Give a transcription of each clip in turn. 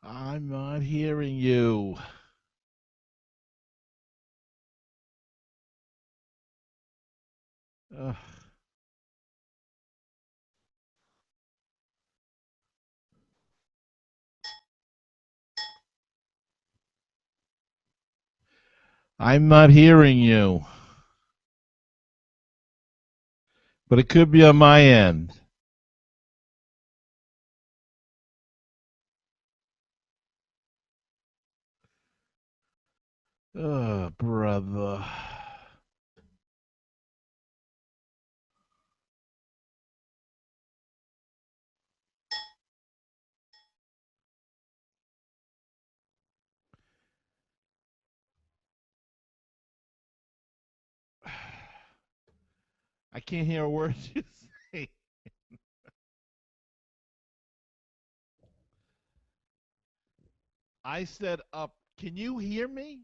I'm not hearing you. Ugh. I'm not hearing you. But it could be on my end. Oh, brother. I can't hear a word you say. I said up. Can you hear me?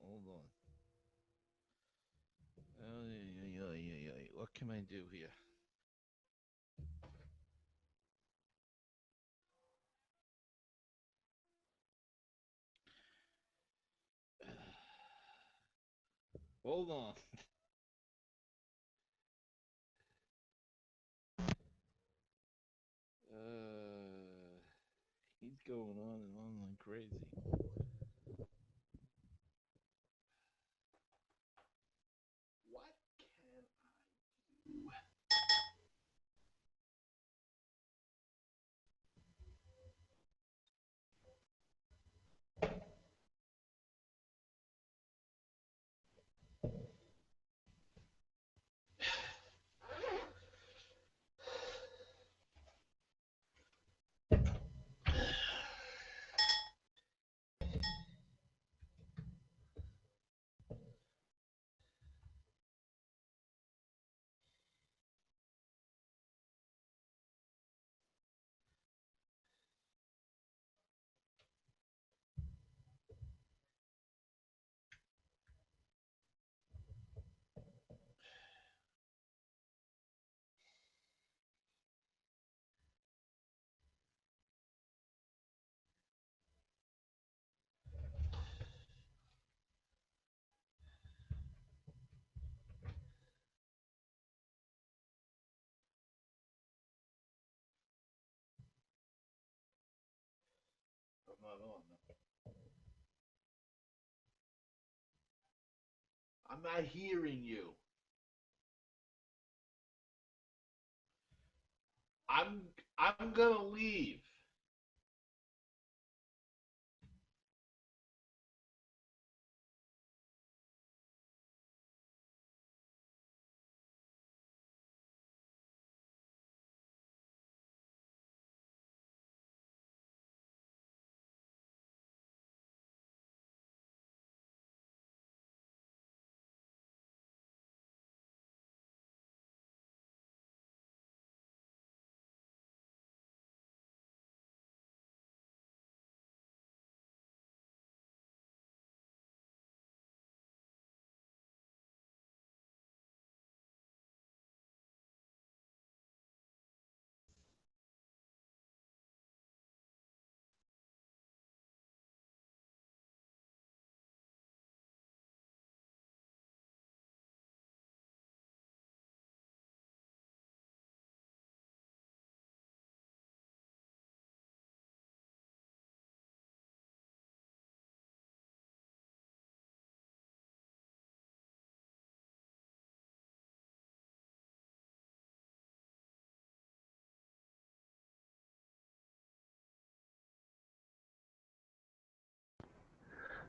Hold on. What can I do here? Hold on. He's going on and on like crazy. What can I'm not on. I'm not hearing you. I'm I'm gonna leave.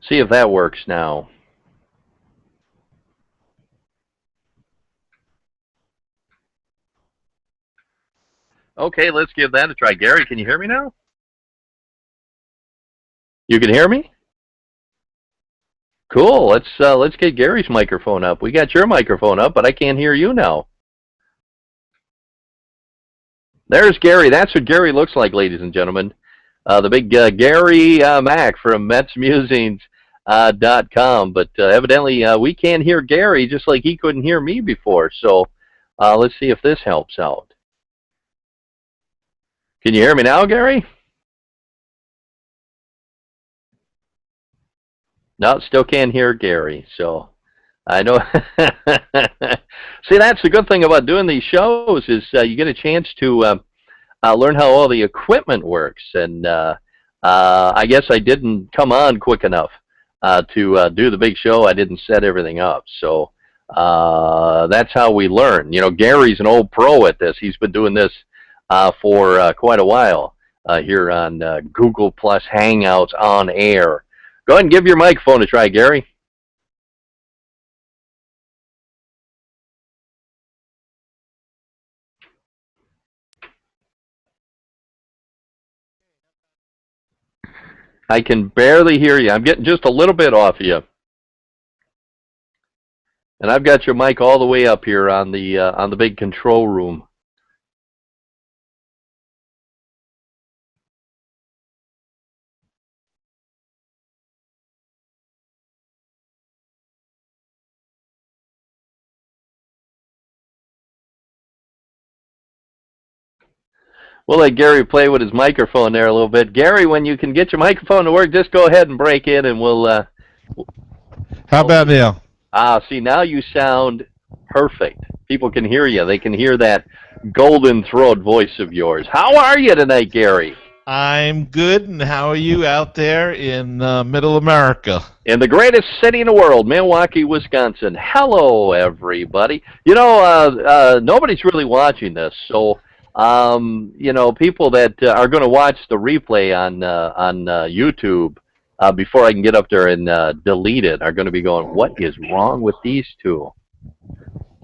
See if that works now. Okay, let's give that a try. Gary, can you hear me now? You can hear me? Cool. Let's get Gary's microphone up. We got your microphone up, but I can't hear you now. There's Gary. That's what Gary looks like, ladies and gentlemen. the big Gary Mack from MetsMusings.com. But evidently we can't hear Gary just like he couldn't hear me before. So let's see if this helps out. Can you hear me now, Gary? No, still can't hear Gary. So I know. See, that's the good thing about doing these shows is you get a chance to learn how all the equipment works. And I guess I didn't come on quick enough to do the big show. I didn't set everything up. So that's how we learn. You know, Gary's an old pro at this. He's been doing this for quite a while here on Google Plus Hangouts on air. Go ahead and give your microphone a try, Gary. I can barely hear you. I'm getting just a little bit off of you. And I've got your mic all the way up here on the big control room. We'll let Gary play with his microphone there a little bit. Gary, when you can get your microphone to work, just go ahead and break in, and we'll. How about now? See, now you sound perfect. People can hear you. They can hear that golden throat voice of yours. How are you tonight, Gary? I'm good, and how are you out there in Middle America? In the greatest city in the world, Milwaukee, Wisconsin. Hello, everybody. You know, nobody's really watching this, so. You know, people that are going to watch the replay on YouTube before I can get up there and delete it are going to be going, what is wrong with these two?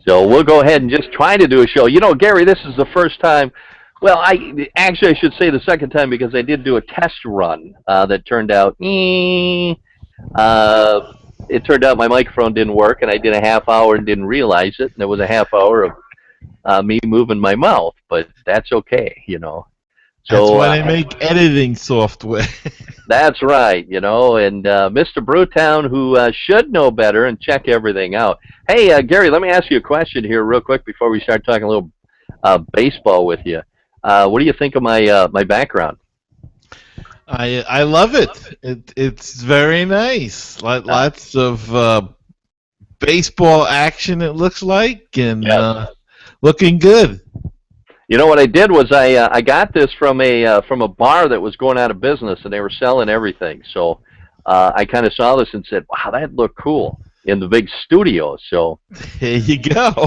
So we'll go ahead and just try to do a show. You know, Gary, this is the first time. Well, I should say the second time because I did do a test run that turned out. It turned out my microphone didn't work, and I did a half hour and didn't realize it, and it was a half hour of me moving my mouth, but that's okay, you know. So, that's why they make editing software. That's right, you know, and Mr. Brewtown, who should know better and check everything out. Hey, Gary, let me ask you a question here real quick before we start talking a little baseball with you. What do you think of my background? I love it. It's very nice. Lots of baseball action, it looks like, and looking good. You know what I did was I got this from a bar that was going out of business, and they were selling everything. So I kind of saw this and said, "Wow, that looked cool in the big studio." So there you go.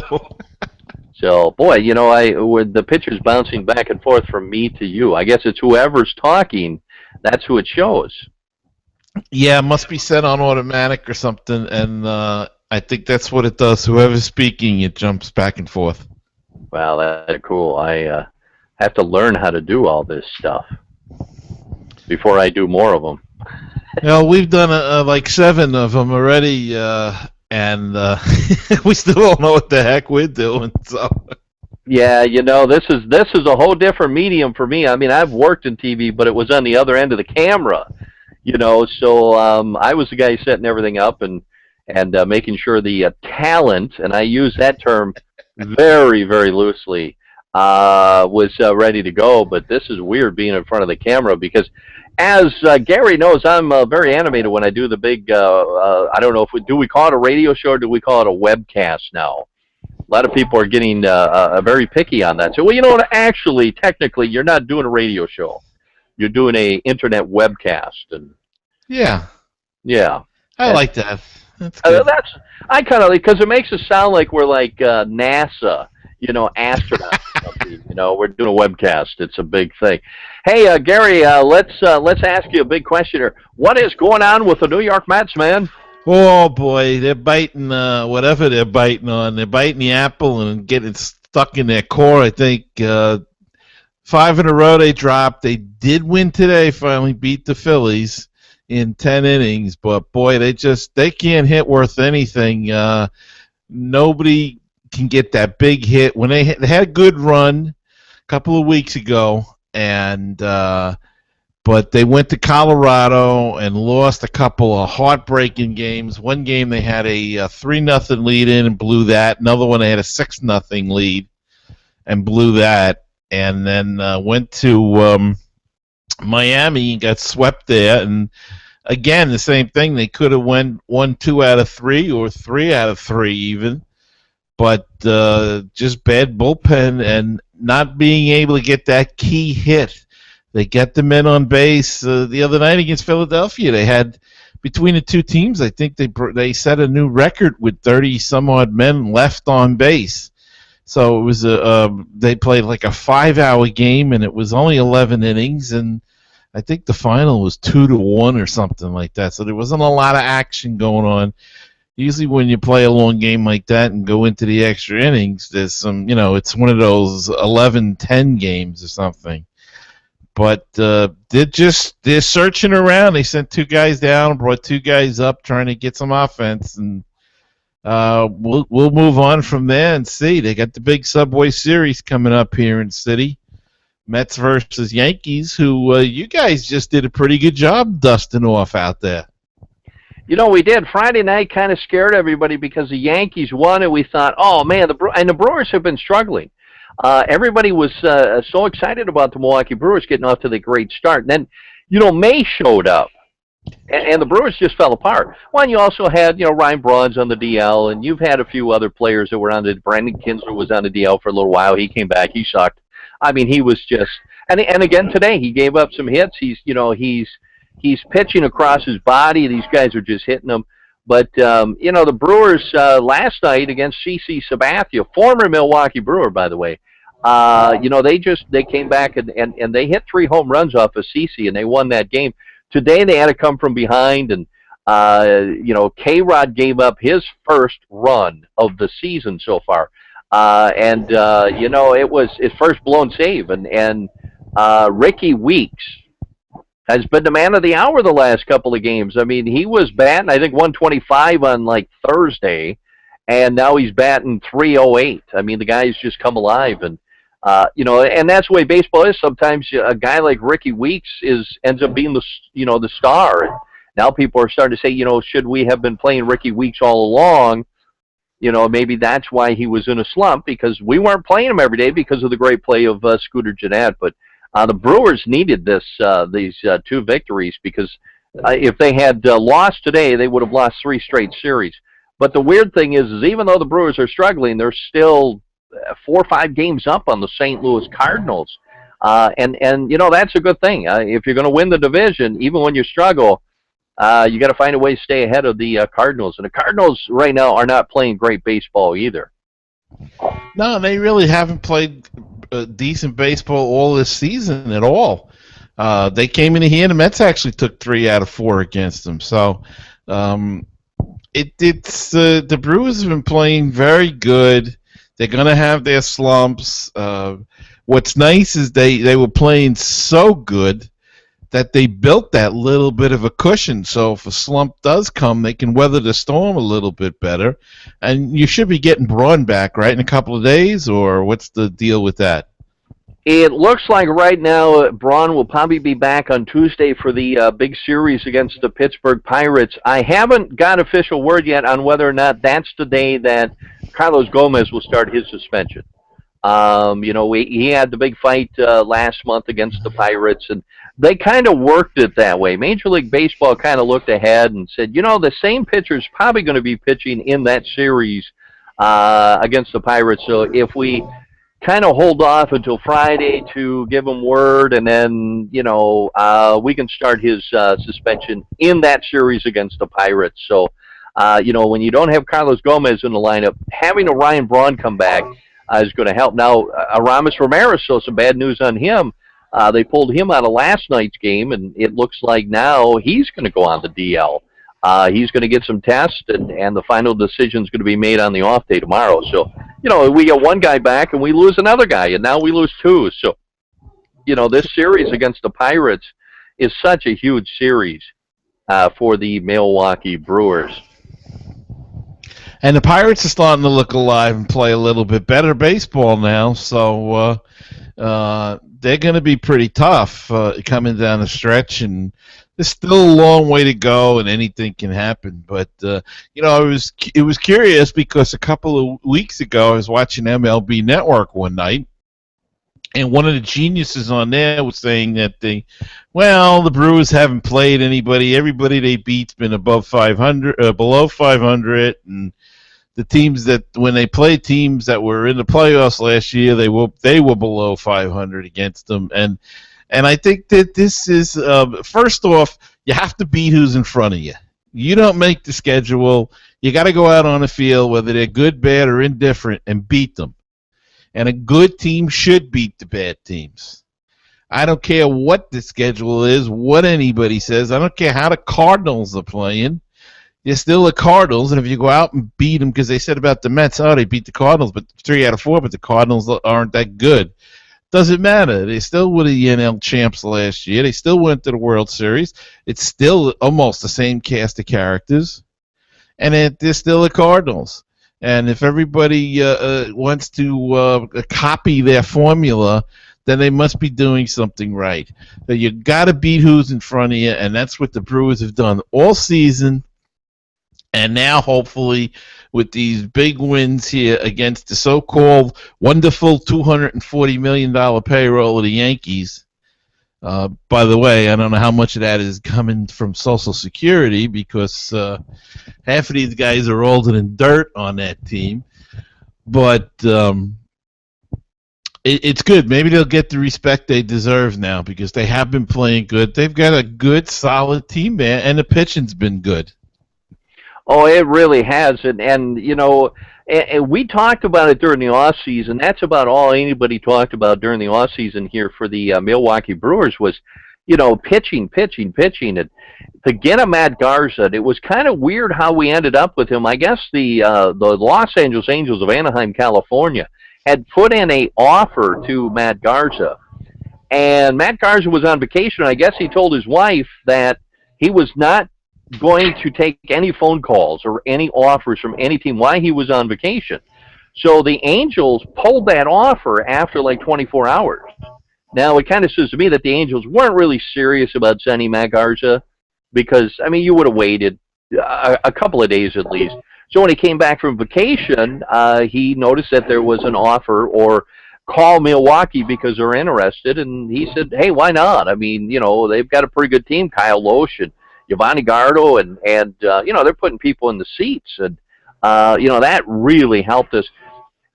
So boy, you know, with the pictures bouncing back and forth from me to you, I guess it's whoever's talking, that's who it shows. Yeah, it must be set on automatic or something, and I think that's what it does. Whoever's speaking, it jumps back and forth. Wow, that's cool. I have to learn how to do all this stuff before I do more of them. Well, we've done like 7 of them already, and we still don't know what the heck we're doing. So. Yeah, you know, this is a whole different medium for me. I mean, I've worked in TV, but it was on the other end of the camera. You know, so I was the guy setting everything up and making sure the talent, and I use that term very, very loosely, was ready to go. But this is weird being in front of the camera because, as Gary knows, I'm very animated when I do the big, I don't know if we call it a radio show or do we call it a webcast now? A lot of people are getting very picky on that. So, well, you know what, actually, technically, you're not doing a radio show. You're doing a internet webcast. And yeah. I like that. That's good. I kind of like, because it makes us sound like we're like NASA, you know, astronauts. You know, we're doing a webcast. It's a big thing. Hey, Gary, let's ask you a big question here. What is going on with the New York Mets, man? Oh boy, they're biting whatever they're biting on. They're biting the apple and getting stuck in their core. I think 5 in a row they dropped. They did win today. Finally beat the Phillies in 10 innings, but boy, they can't hit worth anything. Nobody can get that big hit. When they had a good run a couple of weeks ago, and but they went to Colorado and lost a couple of heartbreaking games. One game they had a 3-0 lead in and blew that. Another one they had a 6-0 lead and blew that. And then went to Miami and got swept there. And again, the same thing. They could have won 2 out of 3 or 3 out of 3 even. But just bad bullpen and not being able to get that key hit. They get the men on base the other night against Philadelphia. They had, between the two teams, I think they set a new record with 30-some-odd men left on base. So it was they played like a 5-hour game, and it was only 11 innings, and I think the final was 2-1 or something like that. So there wasn't a lot of action going on. Usually when you play a long game like that and go into the extra innings, there's some, it's one of those 11-10 games or something. But they're searching around. They sent 2 guys down, brought 2 guys up, trying to get some offense, and we'll move on from there and see. They got the big Subway Series coming up here in the city. Mets versus Yankees, who you guys just did a pretty good job dusting off out there. We did. Friday night kind of scared everybody because the Yankees won, and we thought, oh, man, the Brewers have been struggling. Everybody was so excited about the Milwaukee Brewers getting off to the great start. And then, May showed up, and the Brewers just fell apart. Well, and you also had, Ryan Braun's on the DL, and you've had a few other players that were on the – Brandon Kinsler was on the DL for a little while. He came back. He sucked. I mean, he was just – and again today, he gave up some hits. He's pitching across his body. These guys are just hitting him. But, the Brewers last night against CC Sabathia, former Milwaukee Brewer, by the way, they came back and they hit 3 home runs off of CC, and they won that game. Today they had to come from behind, and, K-Rod gave up his first run of the season so far. It was his first blown save. And Ricky Weeks has been the man of the hour the last couple of games. I mean, he was batting, I think, 125 on, Thursday, and now he's batting 308. I mean, the guy's just come alive. And, and that's the way baseball is. Sometimes a guy like Ricky Weeks ends up being the star. And now people are starting to say, should we have been playing Ricky Weeks all along? Maybe that's why he was in a slump, because we weren't playing him every day because of the great play of Scooter Gennett. But the Brewers needed these 2 victories, because if they had lost today, they would have lost 3 straight series. But the weird thing is even though the Brewers are struggling, they're still 4 or 5 games up on the St. Louis Cardinals. And that's a good thing. If you're going to win the division, even when you struggle, you got to find a way to stay ahead of the Cardinals. And the Cardinals right now are not playing great baseball either. No, they really haven't played decent baseball all this season at all. They came in here, and the Mets actually took 3 out of 4 against them. So the Brewers have been playing very good. They're going to have their slumps. What's nice is they were playing so good that they built that little bit of a cushion, so if a slump does come, they can weather the storm a little bit better. And you should be getting Braun back, right, in a couple of days, or what's the deal with that? It looks like right now Braun will probably be back on Tuesday for the big series against the Pittsburgh Pirates. I haven't got official word yet on whether or not that's the day that Carlos Gomez will start his suspension. He had the big fight last month against the Pirates, and they kind of worked it that way. Major League Baseball kind of looked ahead and said, the same pitcher's probably going to be pitching in that series against the Pirates. So if we kind of hold off until Friday to give him word, and then, we can start his suspension in that series against the Pirates. So, when you don't have Carlos Gomez in the lineup, having a Ryan Braun come back is going to help. Now, Aramis Ramirez, so some bad news on him. They pulled him out of last night's game, and it looks like now he's going to go on the DL. He's going to get some tests, and the final decision is going to be made on the off day tomorrow. So, we get one guy back, and we lose another guy, and now we lose 2. So, this series against the Pirates is such a huge series for the Milwaukee Brewers. And the Pirates are starting to look alive and play a little bit better baseball now. So they're going to be pretty tough coming down the stretch, and there's still a long way to go, and anything can happen. But it was curious because a couple of weeks ago I was watching MLB Network one night, and one of the geniuses on there was saying that the Brewers haven't played anybody. Everybody they beat's been above 500, below 500, and the teams that when they played teams that were in the playoffs last year, they were below 500 against them. And I think that this is first off, you have to beat who's in front of you. You don't make the schedule. You got to go out on the field, whether they're good, bad, or indifferent, and beat them. And a good team should beat the bad teams. I don't care what the schedule is, what anybody says. I don't care how the Cardinals are playing. They're still the Cardinals, and if you go out and beat them, because they said about the Mets, they beat the Cardinals, but 3 out of 4, but the Cardinals aren't that good. Doesn't matter. They still were the NL champs last year. They still went to the World Series. It's still almost the same cast of characters, and they're still the Cardinals. And if everybody wants to copy their formula, then they must be doing something right. But you got to beat who's in front of you, and that's what the Brewers have done all season. And now, hopefully, with these big wins here against the so-called wonderful $240 million payroll of the Yankees. By the way, I don't know how much of that is coming from Social Security because half of these guys are older than dirt on that team. But it's good. Maybe they'll get the respect they deserve now because they have been playing good. They've got a good, solid team there, and the pitching's been good. Oh, it really has, and we talked about it during the off season. That's about all anybody talked about during the off season here for the Milwaukee Brewers was, pitching, and to get a Matt Garza. It was kind of weird how we ended up with him. I guess the Los Angeles Angels of Anaheim, California, had put in a offer to Matt Garza, and Matt Garza was on vacation. I guess he told his wife that he was not going to take any phone calls or any offers from any team while he was on vacation. So the Angels pulled that offer after like 24 hours. Now, it kind of says to me that the Angels weren't really serious about sending Matt Garza because, you would have waited a couple of days at least. So when he came back from vacation, he noticed that there was an offer or call Milwaukee because they're interested, and he said, hey, why not? They've got a pretty good team, Kyle Loesch and Giovanni Gardo, and they're putting people in the seats, and that really helped us.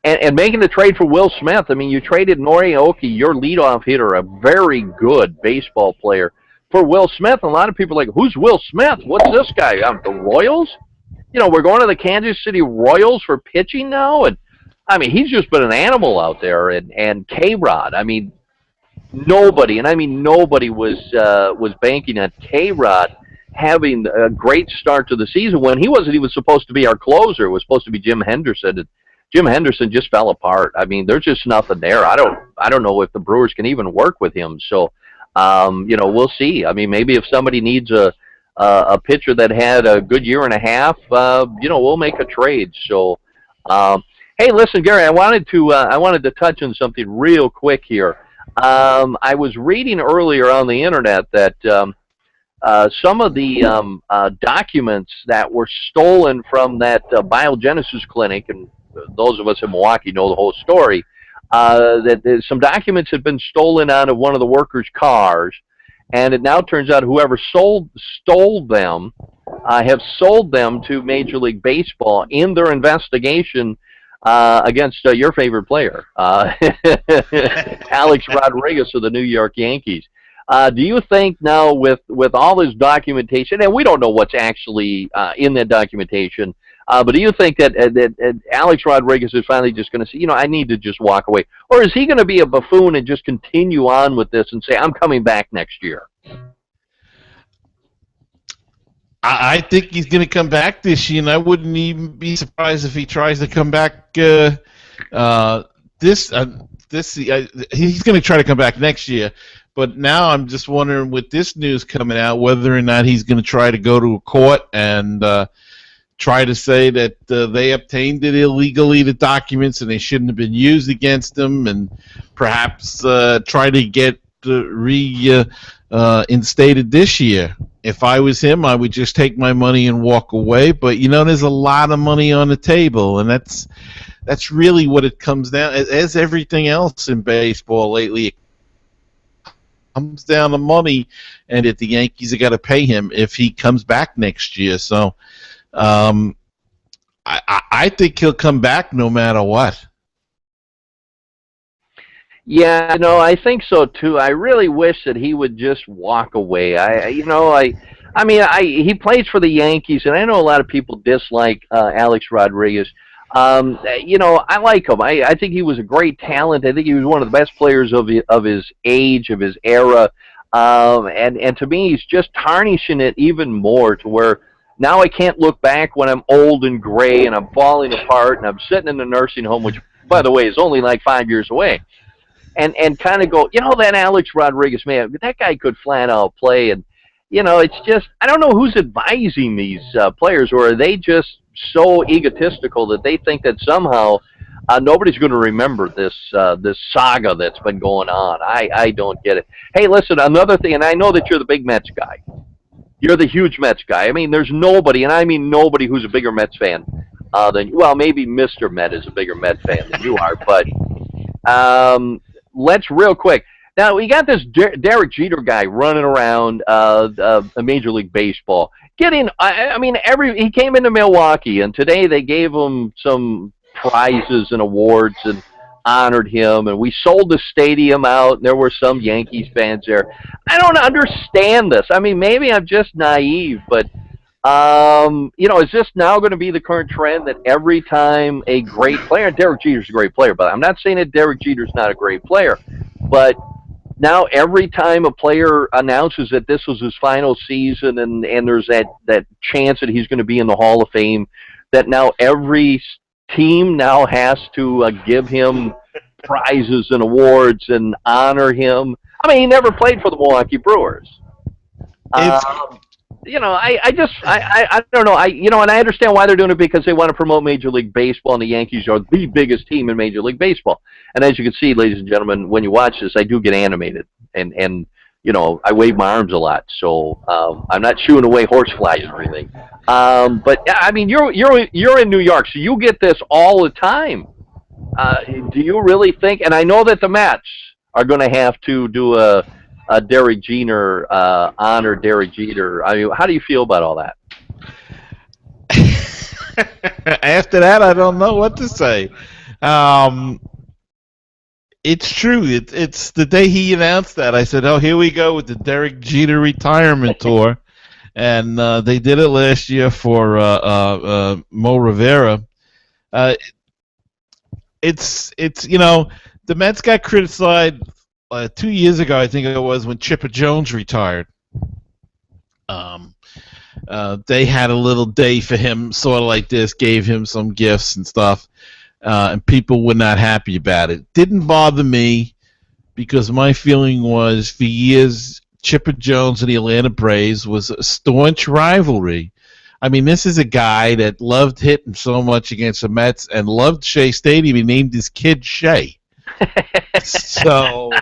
And making the trade for Will Smith, you traded Nori Aoki, your leadoff hitter, a very good baseball player, for Will Smith. And a lot of people are like, who's Will Smith? What's this guy? The Royals? We're going to the Kansas City Royals for pitching now, and he's just been an animal out there. And K-Rod, nobody, nobody was banking on K-Rod having a great start to the season when he wasn't even supposed to be our closer. It was supposed to be Jim Henderson, and Jim Henderson just fell apart. There's just nothing there. I don't know if the Brewers can even work with him. So, we'll see. Maybe if somebody needs a pitcher that had a good year and a half, we'll make a trade. So, hey, listen, Gary, I wanted to touch on something real quick here. I was reading earlier on the internet that some of the documents that were stolen from that biogenesis clinic, and those of us in Milwaukee know the whole story, that some documents had been stolen out of one of the workers' cars, and it now turns out whoever stole them have sold them to Major League Baseball in their investigation against your favorite player, Alex Rodriguez of the New York Yankees. Do you think now with all this documentation, and we don't know what's actually in that documentation, but do you think that Alex Rodriguez is finally just going to say, I need to just walk away? Or is he going to be a buffoon and just continue on with this and say, I'm coming back next year? I think he's going to come back this year, and I wouldn't even be surprised if he tries to come back he's going to try to come back next year. But now I'm just wondering, with this news coming out, whether or not he's going to try to go to a court and try to say that they obtained it illegally, the documents, and they shouldn't have been used against them, and perhaps try to get reinstated this year. If I was him, I would just take my money and walk away. But there's a lot of money on the table, and that's really what it comes down. As everything else in baseball lately, it comes down to money, and if the Yankees are got to pay him if he comes back next year. So I think he'll come back no matter what. Yeah, I think so too. I really wish that he would just walk away. He plays for the Yankees, and I know a lot of people dislike Alex Rodriguez. I like him. I think he was a great talent. I think he was one of the best players of his age, of his era. And to me, he's just tarnishing it even more to where now I can't look back when I'm old and gray and I'm falling apart and I'm sitting in the nursing home, which, by the way, is only like 5 years away. And kind of go, that Alex Rodriguez, man, that guy could flat out play. And, it's just, I don't know who's advising these players, or are they just so egotistical that they think that somehow nobody's going to remember this saga that's been going on. I don't get it. Hey, listen, another thing, and I know that you're the big Mets guy. You're the huge Mets guy. I mean, there's nobody, and I mean nobody who's a bigger Mets fan than you. Well, maybe Mr. Met is a bigger Mets fan than you are, but let's real quick. Now, we got this Derek Jeter guy running around Major League Baseball. He came into Milwaukee, and today they gave him some prizes and awards and honored him, and we sold the stadium out, and there were some Yankees fans there. I don't understand this. I mean, maybe I'm just naive, but is this now going to be the current trend that every time a great player, Derek Jeter's a great player, but I'm not saying that Derek Jeter's not a great player, but now every time a player announces that this was his final season and there's that chance that he's going to be in the Hall of Fame, that now every team now has to give him prizes and awards and honor him. I mean, he never played for the Milwaukee Brewers. I don't know. And I understand why they're doing it, because they want to promote Major League Baseball, and the Yankees are the biggest team in Major League Baseball. And as you can see, ladies and gentlemen, when you watch this, I do get animated, and I wave my arms a lot, so I'm not shooing away horse flies or anything. But I mean, you're in New York, so you get this all the time. Do you really think? And I know that the Mets are going to have to do a Derek Jeter honor Derek Jeter. I mean, how do you feel about all that? After that, I don't know what to say. It's true. It's the day he announced that, I said, "Oh, here we go with the Derek Jeter retirement tour," and they did it last year for Mo Rivera. It's the Mets got criticized 2 years ago, I think it was, when Chipper Jones retired. They had a little day for him, sort of like this, gave him some gifts and stuff, and people were not happy about it. Didn't bother me, because my feeling was, for years, Chipper Jones and the Atlanta Braves was a staunch rivalry. I mean, this is a guy that loved hitting so much against the Mets and loved Shea Stadium. He named his kid Shea. So,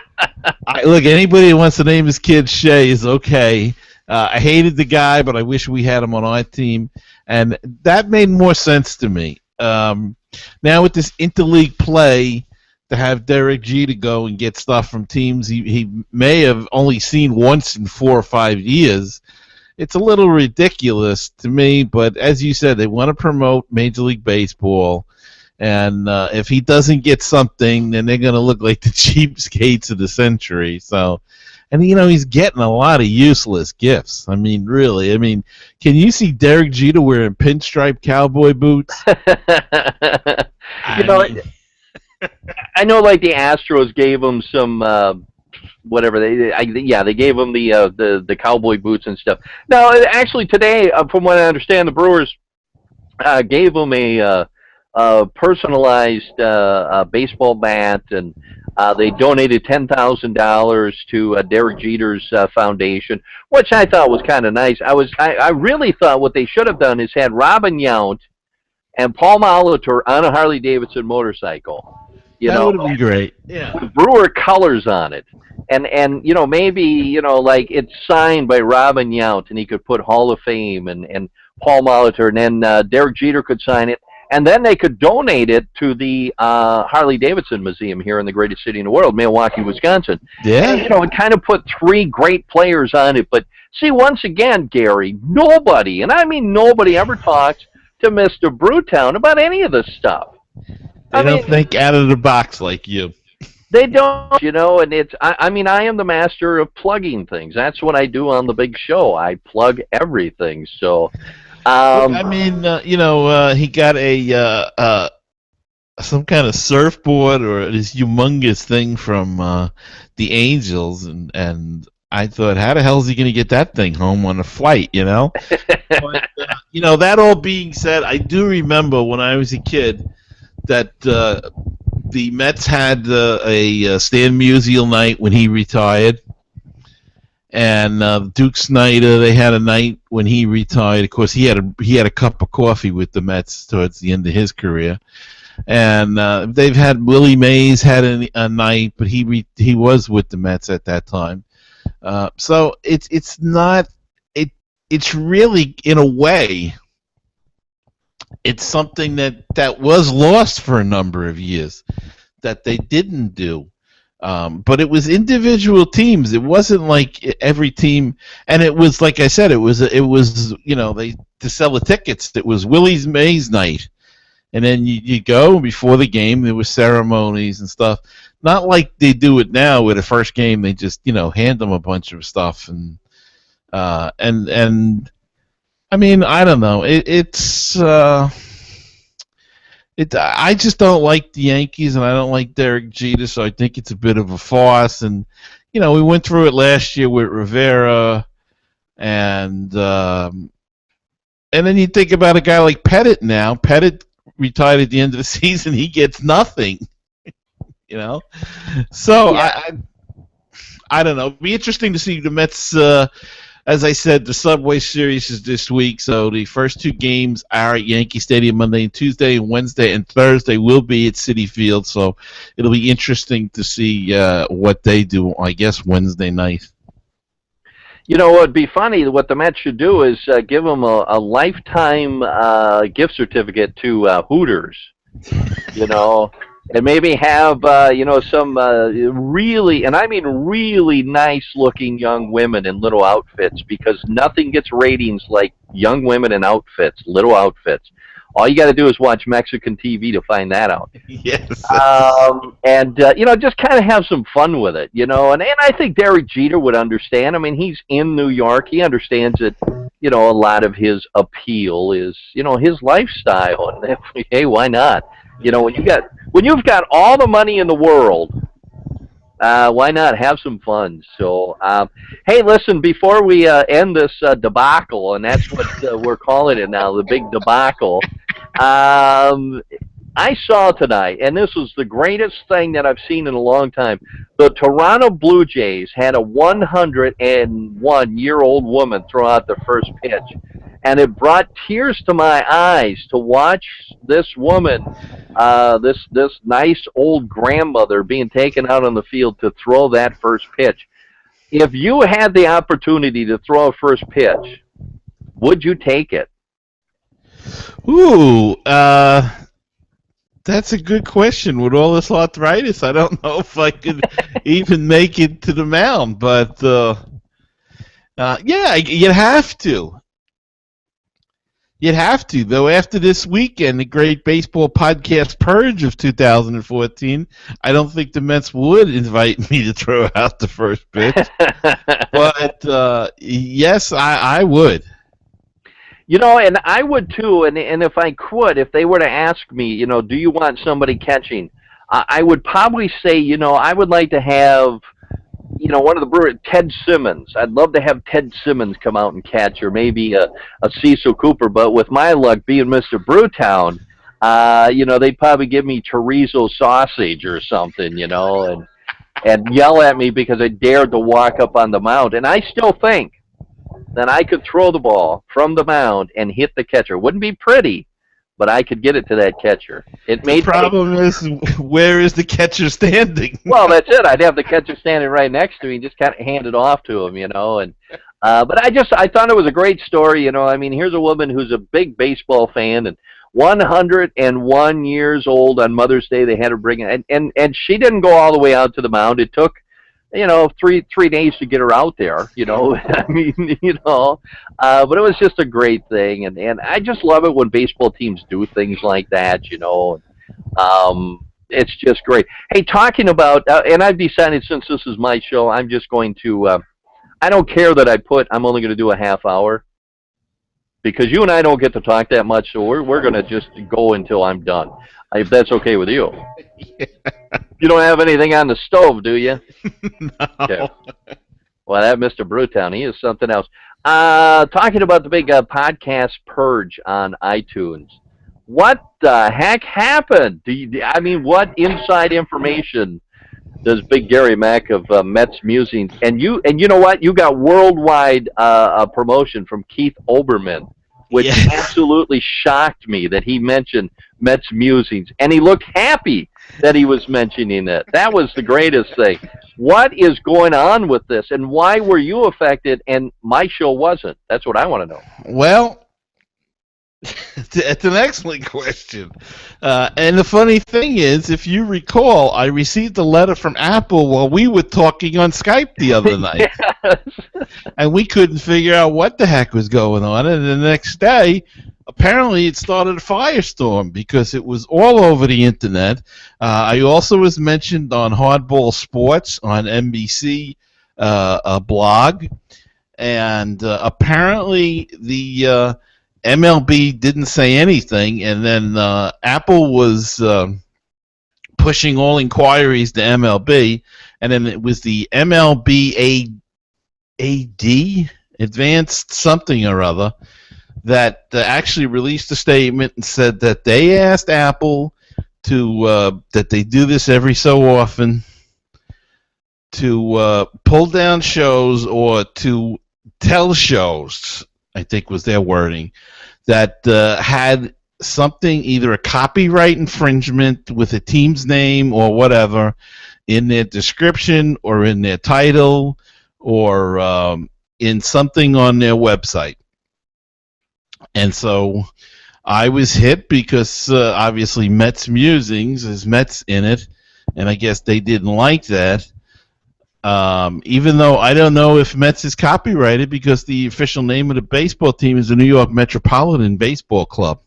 look, anybody who wants to name his kid Shea is okay. I hated the guy, but I wish we had him on our team, and that made more sense to me. Now with this interleague play, to have Derek Jeter go and get stuff from teams he may have only seen once in 4 or 5 years, it's a little ridiculous to me. But as you said, they want to promote Major League Baseball. And if he doesn't get something, then they're going to look like the cheapskates of the century. So, and he's getting a lot of useless gifts. I mean, really. I mean, can you see Derek Jeter wearing pinstripe cowboy boots? I know, like the Astros gave him some whatever they gave him the cowboy boots and stuff. Now, actually, today, from what I understand, the Brewers gave him a personalized baseball bat and They donated $10,000 to Derek Jeter's foundation, which I thought was kind of nice. I really thought what they should have done is had Robin Yount and Paul Molitor on a Harley Davidson motorcycle. That would have been great. Yeah. With Brewer colors on it. And maybe, like it's signed by Robin Yount, and he could put Hall of Fame and Paul Molitor, and then Derek Jeter could sign it. And then they could donate it to the Harley Davidson Museum here in the greatest city in the world, Milwaukee, Wisconsin. Yeah. And, it kind of put three great players on it. But see, once again, Gary, nobody, and I mean nobody, ever talks to Mr. Brewtown about any of this stuff. They don't think out of the box like you. They don't, and I am the master of plugging things. That's what I do on the big show. I plug everything. So, he got a some kind of surfboard or this humongous thing from the Angels, and I thought, how the hell is he going to get that thing home on a flight, But, that all being said, I do remember when I was a kid that the Mets had a Stan Musial night when he retired, and Duke Snider, they had a night when he retired. Of course, he had a cup of coffee with the Mets towards the end of his career, and they've had Willie Mays had a night, but he was with the Mets at that time. So it's not it. It's really, in a way, it's something that was lost for a number of years that they didn't do. But it was individual teams. It wasn't like every team, and it was, like I said, it was they to sell the tickets. It was Willie Mays night, and then you go before the game. There were ceremonies and stuff. Not like they do it now, where the first game they just hand them a bunch of stuff and I mean, I don't know. I just don't like the Yankees, and I don't like Derek Jeter, so I think it's a bit of a farce. And we went through it last year with Rivera, and then you think about a guy like Pettit now. Pettit retired at the end of the season; he gets nothing. So yeah. I don't know. It'd be interesting to see the Mets. As I said, the Subway Series is this week, so the first two games are at Yankee Stadium Monday and Tuesday, and Wednesday and Thursday will be at Citi Field, so it'll be interesting to see what they do, I guess, Wednesday night. It would be funny. What the Mets should do is give them a lifetime gift certificate to Hooters, and maybe have some really, and I mean really nice-looking young women in little outfits, because nothing gets ratings like young women in outfits, little outfits. All you got to do is watch Mexican TV to find that out. Yes. Just kind of have some fun with it, and I think Derek Jeter would understand. I mean, he's in New York. He understands that, a lot of his appeal is, his lifestyle. And hey, why not? When you've got all the money in the world, why not have some fun? So, hey, listen, before we end this debacle, and that's what we're calling it now, the big debacle, I saw tonight, and this was the greatest thing that I've seen in a long time. The Toronto Blue Jays had a 101-year-old woman throw out the first pitch, and it brought tears to my eyes to watch this woman, this nice old grandmother, being taken out on the field to throw that first pitch. If you had the opportunity to throw a first pitch, would you take it? Ooh, that's a good question. With all this arthritis, I don't know if I could even make it to the mound. But yeah, you'd have to. You'd have to, though. After this weekend, the great baseball podcast purge of 2014, I don't think the Mets would invite me to throw out the first pitch. But yes, I would. And I would too, and if I could, if they were to ask me, do you want somebody catching, I would probably say, I would like to have, one of the Brewers, Ted Simmons. I'd love to have Ted Simmons come out and catch, or maybe a Cecil Cooper, but with my luck being Mr. Brewtown, they'd probably give me chorizo sausage or something, and yell at me because I dared to walk up on the mound. And I still think that I could throw the ball from the mound and hit the catcher. Wouldn't be pretty, but I could get it to that catcher. The problem is, where is the catcher standing? Well, that's it. I'd have the catcher standing right next to me and just kind of hand it off to him, and but I thought it was a great story, I mean, here's a woman who's a big baseball fan and 101 years old on Mother's Day. They had her bring it, and she didn't go all the way out to the mound. It took, 3 days to get her out there, I mean, but it was just a great thing, and I just love it when baseball teams do things like that, it's just great. Hey, talking about, and I've decided since this is my show, I'm just going to, I don't care that I'm only going to do a half hour, because you and I don't get to talk that much, so we're going to just go until I'm done, if that's okay with you. You don't have anything on the stove, do you? No. Okay. Well, that Mr. Brewtown, he is something else. Talking about the big podcast purge on iTunes. What the heck happened? What inside information does Big Gary Mack of Mets Musings, and you know what? You got worldwide promotion from Keith Olbermann, which absolutely shocked me that he mentioned Mets Musings, and he looked happy that he was mentioning it. That was the greatest thing. What is going on with this, and why were you affected and my show wasn't? That's what I want to know. Well, it's an excellent question. And the funny thing is, if you recall, I received a letter from Apple while we were talking on Skype the other night. Yes. And we couldn't figure out what the heck was going on. And the next day, apparently it started a firestorm because it was all over the internet. I also was mentioned on Hardball Sports on NBC, a blog. And apparently the MLB didn't say anything, and then Apple was pushing all inquiries to MLB, and then it was the MLB AD, Advanced something or other, that actually released a statement and said that they asked Apple to that they do this every so often to pull down shows or to tell shows, I think was their wording, that had something, either a copyright infringement with a team's name or whatever, in their description or in their title or in something on their website. And so I was hit because obviously Mets Musings is Mets in it, and I guess they didn't like that. Even though I don't know if Mets is copyrighted, because the official name of the baseball team is the New York Metropolitan Baseball Club.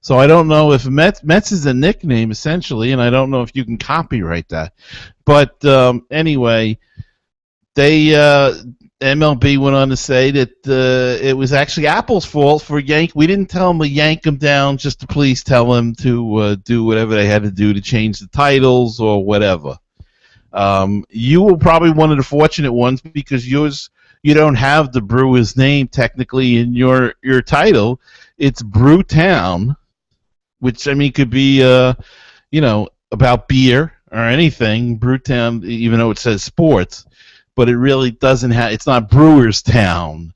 So I don't know if Mets is a nickname essentially, and I don't know if you can copyright that. But anyway, MLB went on to say that it was actually Apple's fault for we didn't tell them to yank them down just to please tell them to do whatever they had to do to change the titles or whatever. You were probably one of the fortunate ones because you don't have the Brewers name technically in your title. It's Brewtown, which I mean could be about beer or anything. Brewtown, even though it says sports, but it really doesn't have. It's not Brewers Town,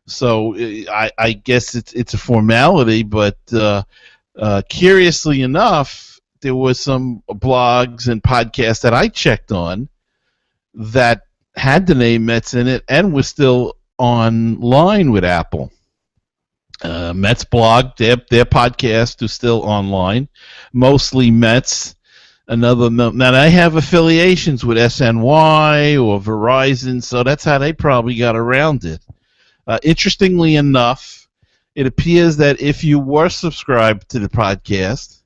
so I guess it's a formality. But curiously enough, there was some blogs and podcasts that I checked on that had the name Mets in it and was still online with Apple. Mets blog, their podcast is still online, mostly Mets. Now I have affiliations with SNY or Verizon, so that's how they probably got around it. Interestingly enough, it appears that if you were subscribed to the podcast,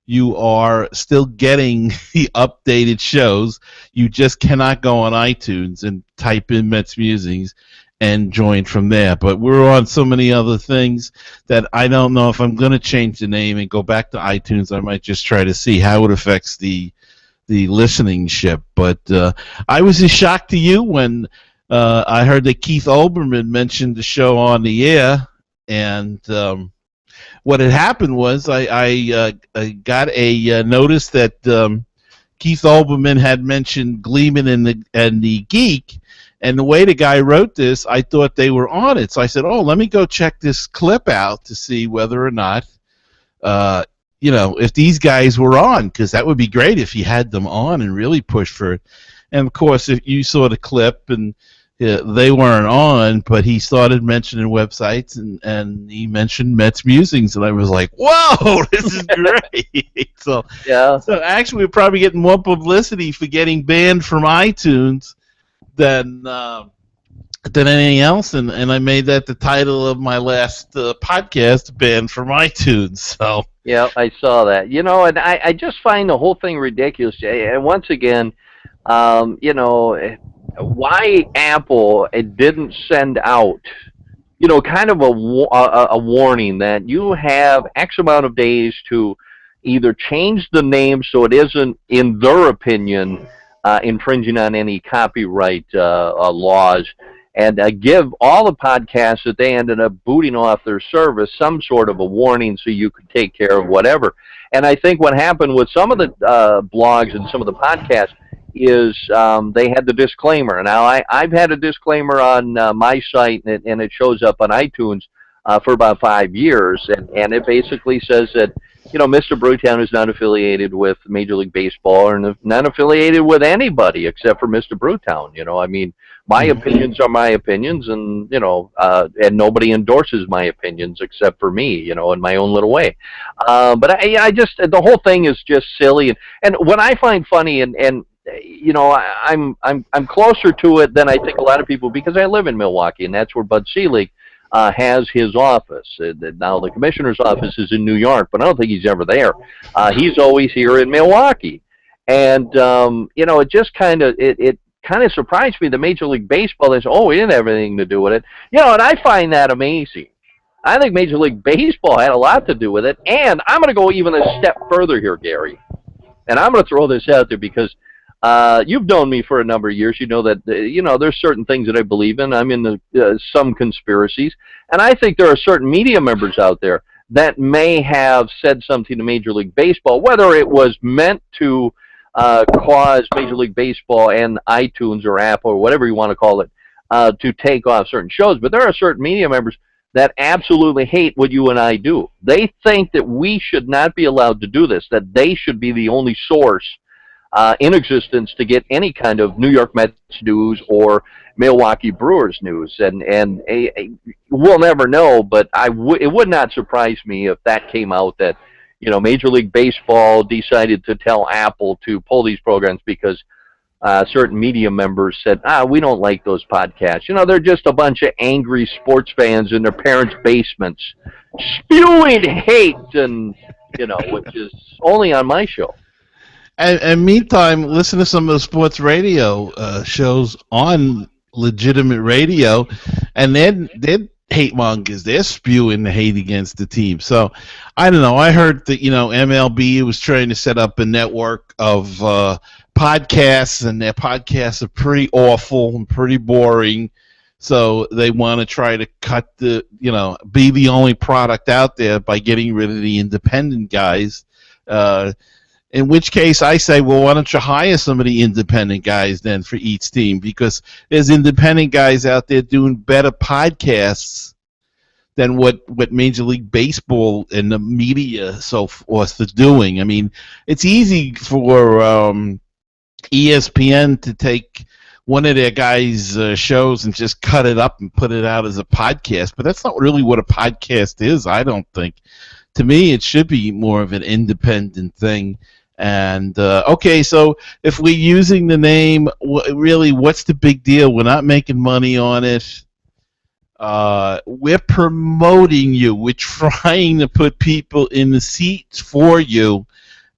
you are still getting the updated shows. You just cannot go on iTunes and type in Mets Musings and join from there. But we're on so many other things that I don't know if I'm going to change the name and go back to iTunes. I might just try to see how it affects the listening ship. But I was as shocked to you when I heard that Keith Olbermann mentioned the show on the air, and what had happened was I got a notice that Keith Olbermann had mentioned Gleeman and the Geek, and the way the guy wrote this, I thought they were on it. So I said, "Oh, let me go check this clip out to see whether or not, if these guys were on, because that would be great if he had them on and really pushed for it." And of course, if you saw the clip and they weren't on, but he started mentioning websites and he mentioned Mets Musings, and I was like, "Whoa, this is great!" So Yeah. so actually, we're probably getting more publicity for getting banned from iTunes than anything else, and I made that the title of my last podcast, "Banned from iTunes." So Yeah, I saw that. And I just find the whole thing ridiculous. And once again, why Apple it didn't send out, kind of a warning that you have X amount of days to either change the name so it isn't, in their opinion, infringing on any copyright laws, and give all the podcasts that they ended up booting off their service some sort of a warning so you could take care of whatever. And I think what happened with some of the blogs and some of the podcasts is they had the disclaimer. Now, I've had a disclaimer on my site, and it shows up on iTunes for about 5 years, and it basically says that, Mr. Brewtown is not affiliated with Major League Baseball or not affiliated with anybody except for Mr. Brewtown. I mean, my opinions are my opinions, and, and nobody endorses my opinions except for me, in my own little way. But I just, the whole thing is just silly. And what I find funny, and I'm closer to it than I think a lot of people, because I live in Milwaukee, and that's where Bud Selig has his office. Now the commissioner's office is in New York, but I don't think he's ever there. He's always here in Milwaukee, and it just kind of it kind of surprised me. The Major League Baseball is, we didn't have anything to do with it, and I find that amazing. I think Major League Baseball had a lot to do with it, and I'm going to go even a step further here, Gary, and I'm going to throw this out there because you've known me for a number of years. You know that there's certain things that I believe in. I'm in some conspiracies, and I think there are certain media members out there that may have said something to Major League Baseball, whether it was meant to cause Major League Baseball and iTunes or Apple or whatever you want to call it to take off certain shows. But there are certain media members that absolutely hate what you and I do. They think that we should not be allowed to do this, that they should be the only source in existence to get any kind of New York Mets news or Milwaukee Brewers news, and we'll never know. But it would not surprise me if that came out that Major League Baseball decided to tell Apple to pull these programs because certain media members said, we don't like those podcasts. They're just a bunch of angry sports fans in their parents' basements spewing hate, and which is only on my show. And meantime, listen to some of the sports radio shows on legitimate radio, and they're hate mongers. They're spewing the hate against the team. So I don't know. I heard that MLB was trying to set up a network of podcasts, and their podcasts are pretty awful and pretty boring. So they want to try to cut be the only product out there by getting rid of the independent guys. In which case, I say, well, why don't you hire some of the independent guys then for each team? Because there's independent guys out there doing better podcasts than what Major League Baseball and the media so forth are doing. I mean, it's easy for ESPN to take one of their guys' shows and just cut it up and put it out as a podcast, but that's not really what a podcast is, I don't think. To me, it should be more of an independent thing. And okay, so if we're using the name, really, what's the big deal? We're not making money on it. We're promoting you. We're trying to put people in the seats for you,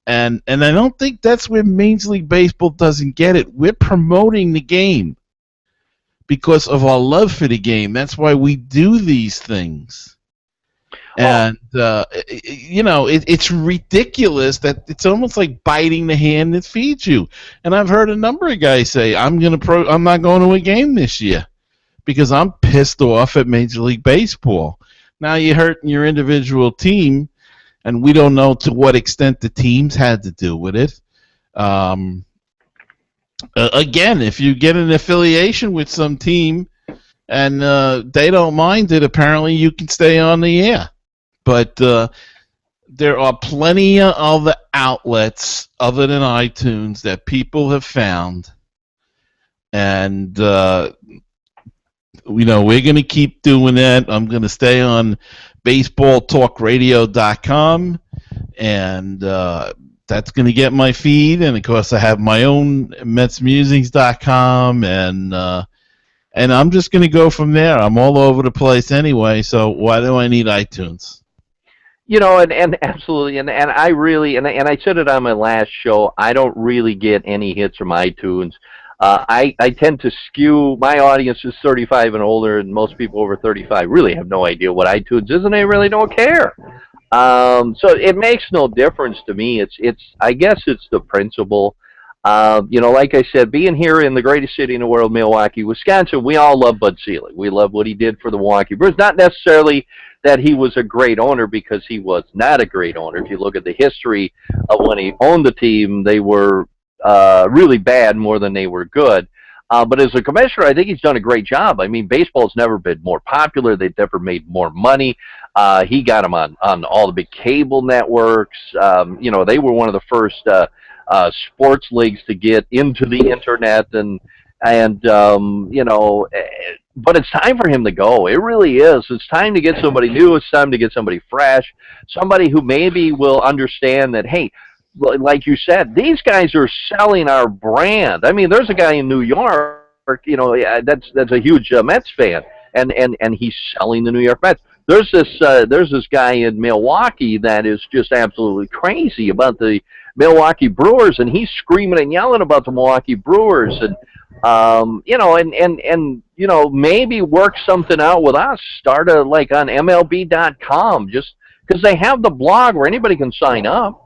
and I don't think that's where Major League Baseball doesn't get it. We're promoting the game because of our love for the game. That's why we do these things. And it's ridiculous that it's almost like biting the hand that feeds you. And I've heard a number of guys say, I'm not going to a game this year because I'm pissed off at Major League Baseball. Now you're hurting your individual team, and we don't know to what extent the teams had to do with it. Um, Again, if you get an affiliation with some team and they don't mind it, apparently you can stay on the air. But there are plenty of other outlets other than iTunes that people have found, and we're going to keep doing that. I'm going to stay on baseballtalkradio.com, and that's going to get my feed. And of course, I have my own MetsMusings.com, and I'm just going to go from there. I'm all over the place anyway, so why do I need iTunes? And absolutely, and I really, and I said it on my last show, I don't really get any hits from iTunes. I tend to skew, my audience is 35 and older, and most people over 35 really have no idea what iTunes is, and they really don't care. So it makes no difference to me. I guess it's the principle. Like I said, being here in the greatest city in the world, Milwaukee, Wisconsin, we all love Bud Selig. We love what he did for the Milwaukee Brewers. Not necessarily that he was a great owner, because he was not a great owner. If you look at the history of when he owned the team, they were really bad more than they were good. But as a commissioner, I think he's done a great job. I mean, baseball's never been more popular. They've never made more money. He got them on all the big cable networks. They were one of the first sports leagues to get into the internet, but it's time for him to go. It really is. It's time to get somebody new. It's time to get somebody fresh, somebody who maybe will understand that, hey, like you said, these guys are selling our brand. I mean, there's a guy in New York, that's a huge Mets fan, and he's selling the New York Mets. There's this guy in Milwaukee that is just absolutely crazy about the Milwaukee Brewers, and he's screaming and yelling about the Milwaukee Brewers, and maybe work something out with us. Start on MLB.com, just because they have the blog where anybody can sign up.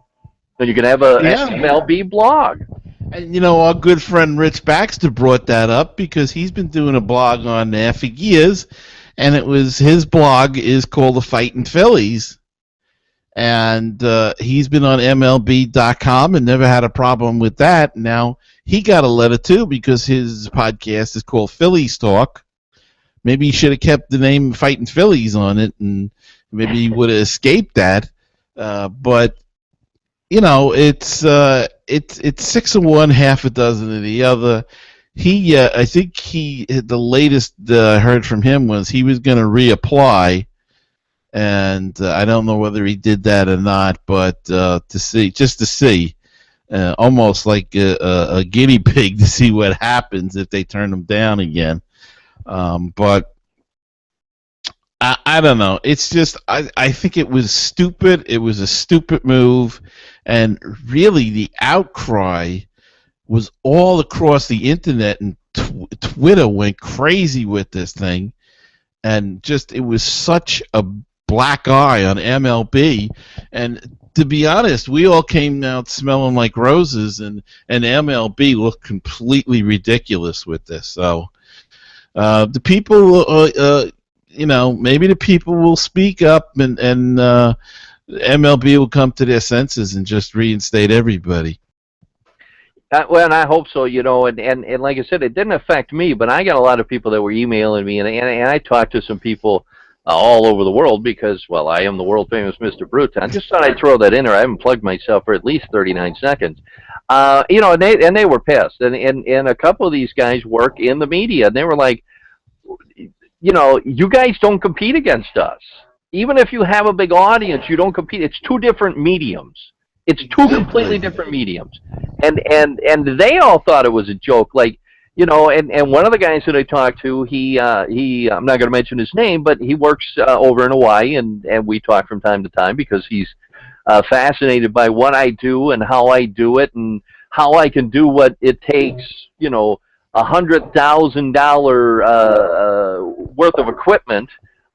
And you can have an MLB blog. And, our good friend Rich Baxter brought that up because he's been doing a blog on there for years, and his blog is called The Fightin' Phillies. And he's been on MLB.com and never had a problem with that. Now, he got a letter, too, because his podcast is called Phillies Talk. Maybe he should have kept the name Fightin' Phillies on it, and maybe he would have escaped that. But it's 6 of one, half a dozen of the other. I think the latest I heard from him was he was going to reapply, and I don't know whether he did that or not. But to see, almost like a guinea pig to see what happens if they turn him down again. But I don't know. It's just I think it was stupid. It was a stupid move, and really the outcry was all across the internet, and Twitter went crazy with this thing, and just it was such a black eye on MLB. And to be honest, we all came out smelling like roses, and MLB looked completely ridiculous with this. So the people. Maybe the people will speak up, and MLB will come to their senses and just reinstate everybody. Well, and I hope so, and like I said, it didn't affect me, but I got a lot of people that were emailing me, and I talked to some people all over the world because, well, I am the world-famous Mr. Bruton. I just thought I'd throw that in there. I haven't plugged myself for at least 39 seconds. And they were pissed, and a couple of these guys work in the media, and they were like, you guys don't compete against us. Even if you have a big audience, you don't compete. It's two different mediums. It's two completely different mediums. And they all thought it was a joke. And one of the guys that I talked to, he I'm not going to mention his name, but he works over in Hawaii, and we talk from time to time because he's fascinated by what I do and how I do it and how I can do what it takes, $100,000 worth of equipment,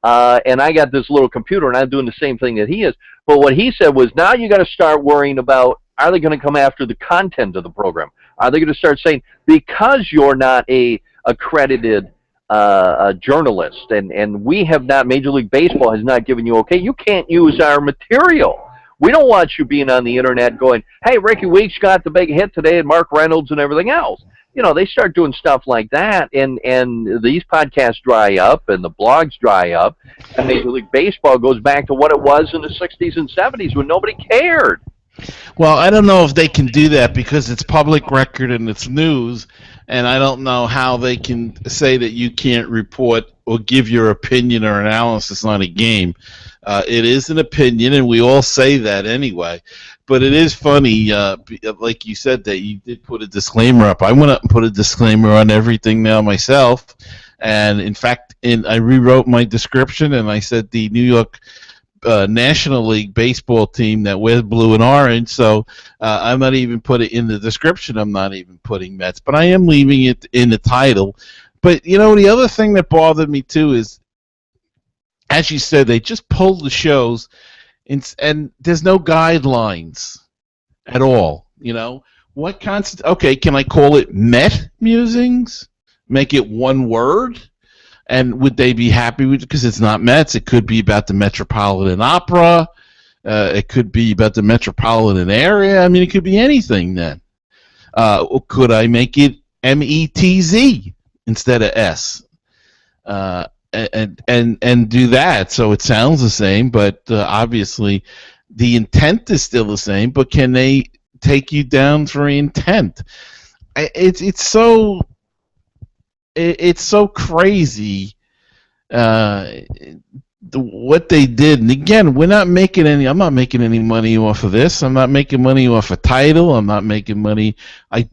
and I got this little computer, and I'm doing the same thing that he is. But what he said was, now you got to start worrying about, are they going to come after the content of the program? Are they going to start saying, because you're not a accredited journalist, and we have not. Major League Baseball has not given you okay. You can't use our material. We don't want you being on the internet going, "Hey, Ricky Weeks got the big hit today," and Mark Reynolds and everything else. They start doing stuff like that, and these podcasts dry up, and the blogs dry up, and Major League Baseball goes back to what it was in the '60s and '70s when nobody cared. Well, I don't know if they can do that because it's public record and it's news, and I don't know how they can say that you can't report or give your opinion or analysis on a game. It is an opinion, and we all say that anyway. But it is funny, like you said, that you did put a disclaimer up. I went up and put a disclaimer on everything now myself, and in fact, I rewrote my description, and I said the New York National League baseball team that wears blue and orange, so I'm not even putting it in the description. I'm not even putting Mets, but I am leaving it in the title. But, the other thing that bothered me, too, is, as you said, they just pulled the shows, and there's no guidelines at all. What okay, can I call it Met Musings? Make it one word? And would they be happy with it? Because it's not Mets. It could be about the Metropolitan Opera. It could be about the metropolitan area. I mean, it could be anything then. Could I make it METZ instead of S? And do that so it sounds the same, but obviously the intent is still the same. But can they take you down for intent? It's so crazy what they did. And again, I'm not making any money off of this. I'm not making money off a title. I'm not making money. I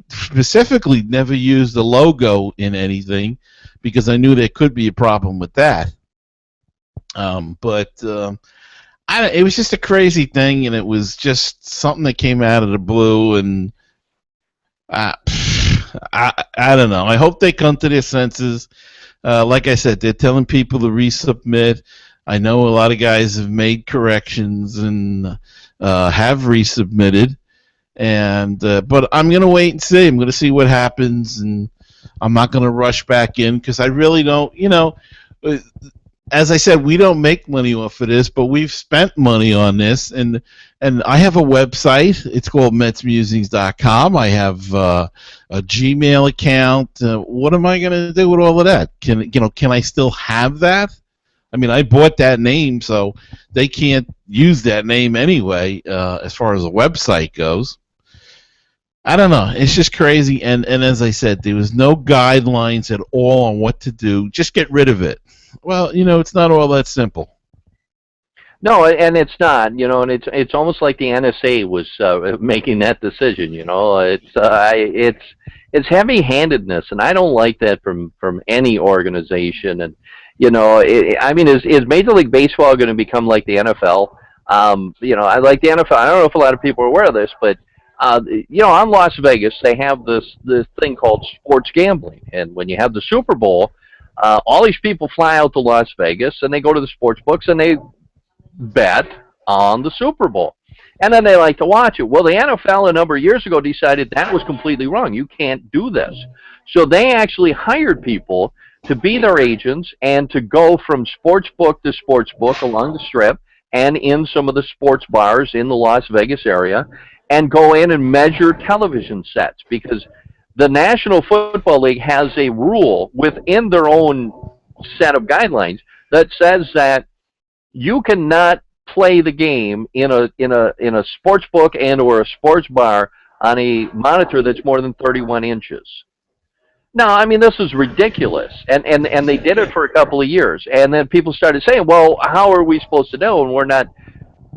specifically never used the logo in anything because I knew there could be a problem with that. But it was just a crazy thing, and it was just something that came out of the blue, and I don't know. I hope they come to their senses. Like I said, they're telling people to resubmit. I know a lot of guys have made corrections and have resubmitted, but I'm going to wait and see. I'm going to see what happens, and I'm not going to rush back in because I really don't. As I said, we don't make money off of this, but we've spent money on this, and I have a website. It's called MetsMusings.com. I have a Gmail account. What am I going to do with all of that? Can I still have that? I mean, I bought that name, so they can't use that name anyway, as far as the website goes. I don't know. It's just crazy, and as I said, there was no guidelines at all on what to do. Just get rid of it. Well, it's not all that simple. No, and it's not, and it's almost like the NSA was making that decision. It's heavy-handedness, and I don't like that from any organization. And is Major League Baseball going to become like the NFL? I like the NFL. I don't know if a lot of people are aware of this, but on Las Vegas they have this thing called sports gambling, and when you have the Super Bowl, all these people fly out to Las Vegas and they go to the sports books and they bet on the Super Bowl. And then they like to watch it. Well, the NFL a number of years ago decided that was completely wrong. You can't do this. So they actually hired people to be their agents and to go from sports book to sports book along the Strip and in some of the sports bars in the Las Vegas area and go in and measure television sets, because the National Football League has a rule within their own set of guidelines that says that you cannot play the game in a sports book and or a sports bar on a monitor that's more than 31 inches. Now, I mean, this is ridiculous, and they did it for a couple of years, and then people started saying, well, how are we supposed to know? And we're not.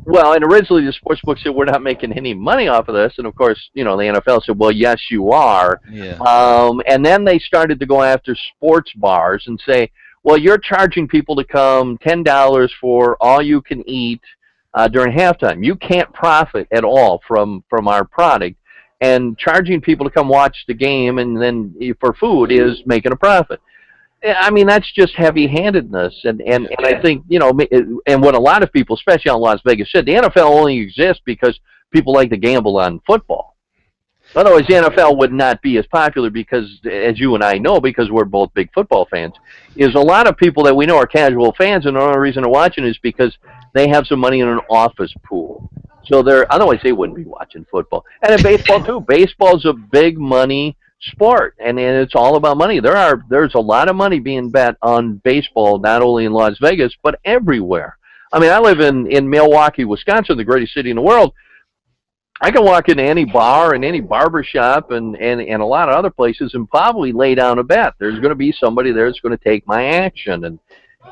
Well, and originally the sports book said we're not making any money off of this, and of course, the NFL said, well, yes, you are. Yeah. And then they started to go after sports bars and say, well, you're charging people to come $10 for all you can eat during halftime. You can't profit at all from our product, and charging people to come watch the game and then for food is making a profit. I mean, that's just heavy-handedness, and I think, and what a lot of people, especially out in Las Vegas, said, the NFL only exists because people like to gamble on football. Otherwise, the NFL would not be as popular because, as you and I know, because we're both big football fans, is a lot of people that we know are casual fans, and the only reason they're watching is because they have some money in an office pool. So they're otherwise they wouldn't be watching football. And in baseball too, baseball's a big money sport, and it's all about money. There's a lot of money being bet on baseball, not only in Las Vegas but everywhere. I mean, I live in Milwaukee, Wisconsin, the greatest city in the world. I can walk into any bar and any barber shop and a lot of other places and probably lay down a bet. There's going to be somebody there that's going to take my action.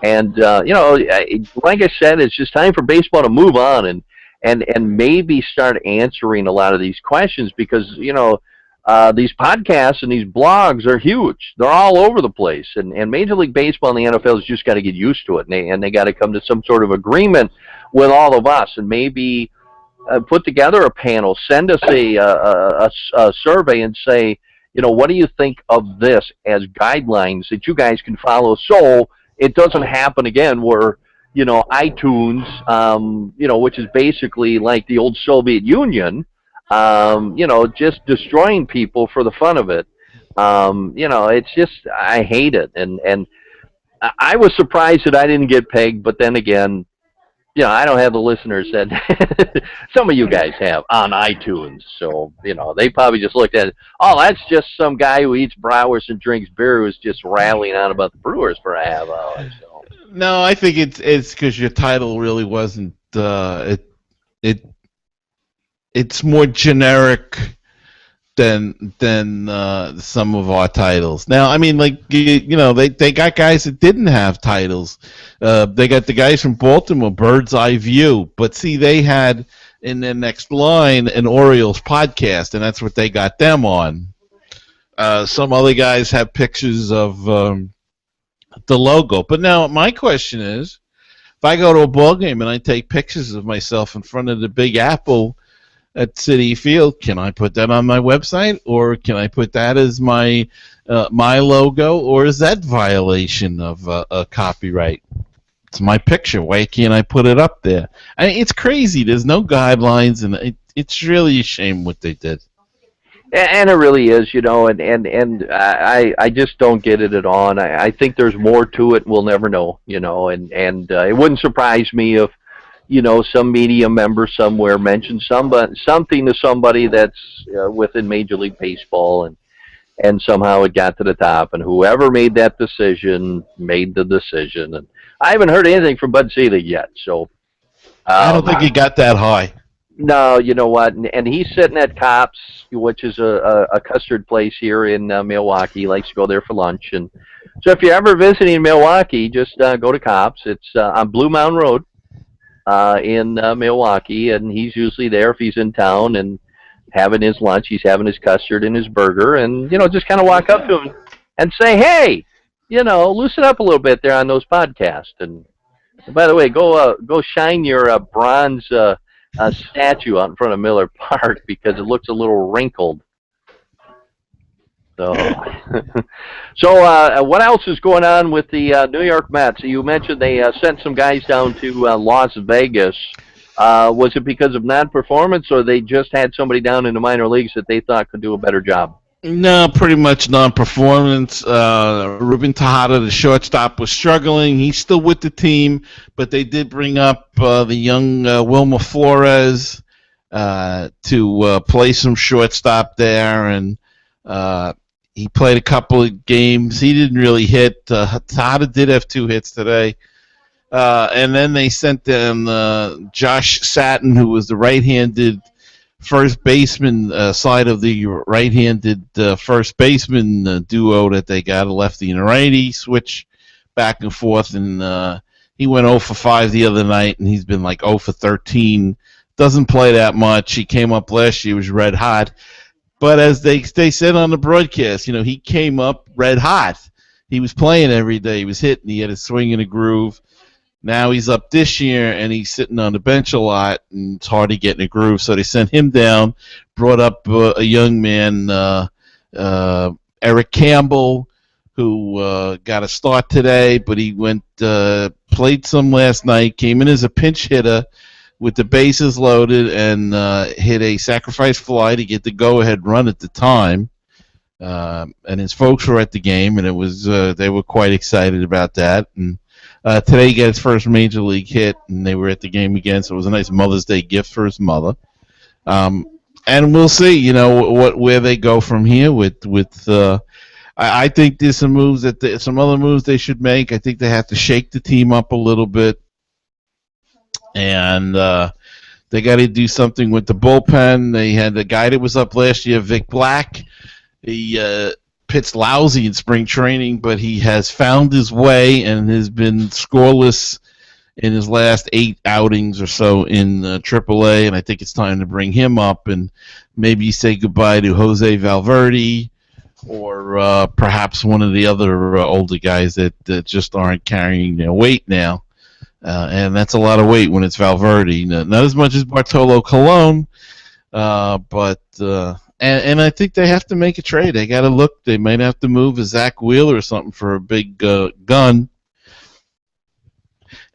Like I said, it's just time for baseball to move on and maybe start answering a lot of these questions because, these podcasts and these blogs are huge. They're all over the place. And Major League Baseball and the NFL has just got to get used to it. And they got to come to some sort of agreement with all of us and maybe put together a panel, send us a survey and say, what do you think of this as guidelines that you guys can follow so it doesn't happen again where, iTunes, which is basically like the old Soviet Union, just destroying people for the fun of it. It's just, I hate it. And I was surprised that I didn't get pegged, but then again, I don't have the listeners that some of you guys have on iTunes. So, they probably just looked at it. Oh, that's just some guy who eats Brewers and drinks beer who's just rallying on about the Brewers for a half hour. So. No, I think it's because your title really wasn't. It's more generic than some of our titles. Now, I mean, like they got guys that didn't have titles. They got the guys from Baltimore, Bird's Eye View, but see, they had in their next line an Orioles podcast, and that's what they got them on. Some other guys have pictures of the logo, but now my question is, if I go to a ball game and I take pictures of myself in front of the Big Apple at Citi Field, can I put that on my website, or can I put that as my logo, or is that violation of a copyright? It's my picture. Why can't I put it up there? I mean, it's crazy. There's no guidelines, and it's really a shame what they did. And it really is, and I just don't get it at all. And I think there's more to it. We'll never know, and it wouldn't surprise me if some media member somewhere mentioned something to somebody that's within Major League Baseball, and somehow it got to the top, and whoever made that decision made the decision. And I haven't heard anything from Bud Selig yet, so I don't think he got that high. No, you know what? And he's sitting at Cops, which is a custard place here in Milwaukee. He likes to go there for lunch, and so if you're ever visiting Milwaukee, just go to Cops. It's on Blue Mountain Road. In Milwaukee, and he's usually there if he's in town and having his lunch. He's having his custard and his burger, and just kind of walk up to him and say, "Hey, loosen up a little bit there on those podcasts." And by the way, go shine your bronze statue out in front of Miller Park because it looks a little wrinkled. So, what else is going on with the New York Mets? You mentioned they sent some guys down to Las Vegas. Was it because of non-performance, or they just had somebody down in the minor leagues that they thought could do a better job? No, pretty much non-performance. Ruben Tejada, the shortstop, was struggling. He's still with the team, but they did bring up the young Wilmer Flores to play some shortstop there, and he played a couple of games. He didn't really hit. Tejada did have 2 hits today. And then they sent them Josh Satin, who was the right-handed first baseman side of the right-handed first baseman duo that they got, a lefty and a righty, switch back and forth. And he went 0 for 5 the other night, and he's been like 0 for 13. Doesn't play that much. He came up last year, was red hot. But as they said on the broadcast, he came up red hot. He was playing every day. He was hitting. He had a swing and a groove. Now he's up this year, and he's sitting on the bench a lot, and it's hard to get in a groove. So they sent him down, brought up a young man, Eric Campbell, who got a start today, but he played some last night, came in as a pinch hitter, with the bases loaded and hit a sacrifice fly to get the go-ahead run at the time. And his folks were at the game, and it was they were quite excited about that. And today he got his first major league hit, and they were at the game again, so it was a nice Mother's Day gift for his mother. And we'll see, where they go from here with. I think there's some moves some other moves they should make. I think they have to shake the team up a little bit, and they got to do something with the bullpen. They had the guy that was up last year, Vic Black. He pitched lousy in spring training, but he has found his way and has been scoreless in his last 8 outings or so in AAA, and I think it's time to bring him up and maybe say goodbye to Jose Valverde or perhaps one of the other older guys that just aren't carrying their weight now. And that's a lot of weight when it's Valverde. Not as much as Bartolo Colon, but... And I think they have to make a trade. They got to look. They might have to move a Zach Wheeler or something for a big gun.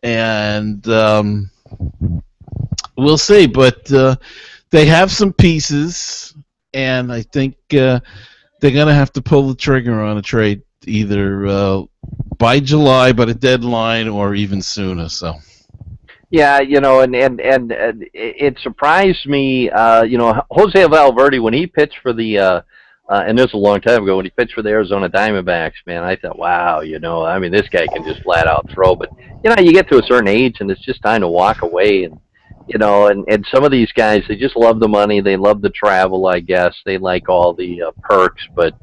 And we'll see. But they have some pieces, and I think they're going to have to pull the trigger on a trade either by July, by the deadline, or even sooner. So. Yeah, and it surprised me, Jose Valverde, when he pitched for the, and this was a long time ago, when he pitched for the Arizona Diamondbacks, man, I thought, wow, this guy can just flat out throw. But, you get to a certain age and it's just time to walk away. And, and some of these guys, they just love the money. They love the travel, I guess. They like all the perks. But,